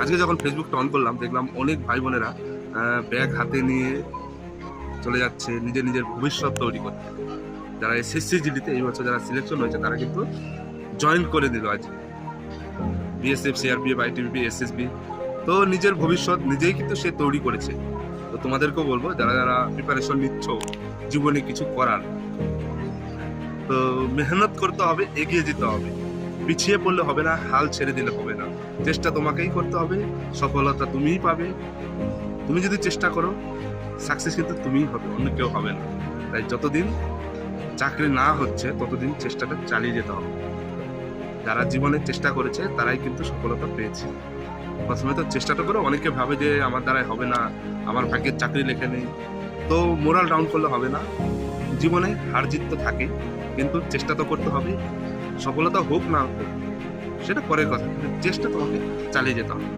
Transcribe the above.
আজকে যখন ফেসবুকটা অন করলাম দেখলাম অনেক ভাই বোনেরা ব্যাগ হাতে নিয়ে চলে যাচ্ছে নিজের নিজের ভবিষ্যৎ তৈরি করতে। যারা এসএসসি জিডিতে এই বছর যারা সিলেকশন হয়েছে তারা কিন্তু জয়েন করে দিল আজ বিএসএফ, সিআরপিএফ, আইটিবিপি, এসএসবি। তো নিজের ভবিষ্যৎ নিজেই কিন্তু সে তৈরি করেছে। তো তোমাদেরকেও বলবো যারা যারা প্রিপারেশন নিচ্ছ জীবনে কিছু করার, তো মেহনত করতে হবে, এগিয়ে যেতে হবে, পিছিয়ে পড়লে হবে না, হাল ছেড়ে দিলে হবে না। চেষ্টা তোমাকেই করতে হবে, সফলতা তুমিই পাবে। তুমি যদি চেষ্টা করো সাকসেস কিন্তু তুমিই হবে, অন্য কেউ হবে না। তাই যতদিন চাকরি না হচ্ছে ততদিন চেষ্টাটা চালিয়ে যেতে হবে। যারা জীবনে চেষ্টা করেছে তারাই কিন্তু সফলতা পেয়েছে। প্রথমে তো চেষ্টাটা করো। অনেকে ভাবে যে আমার দ্বারাই হবে না, আমার ভাগ্যের চাকরি লেখে নেই। তো মোরাল ডাউন করলে হবে না। জীবনে হার জিত তো থাকে, কিন্তু চেষ্টা তো করতে হবে। সফলতা হোক না হোক সেটা পরের কথা, কিন্তু চেষ্টা তোমাকে চালিয়ে যেতে হবে।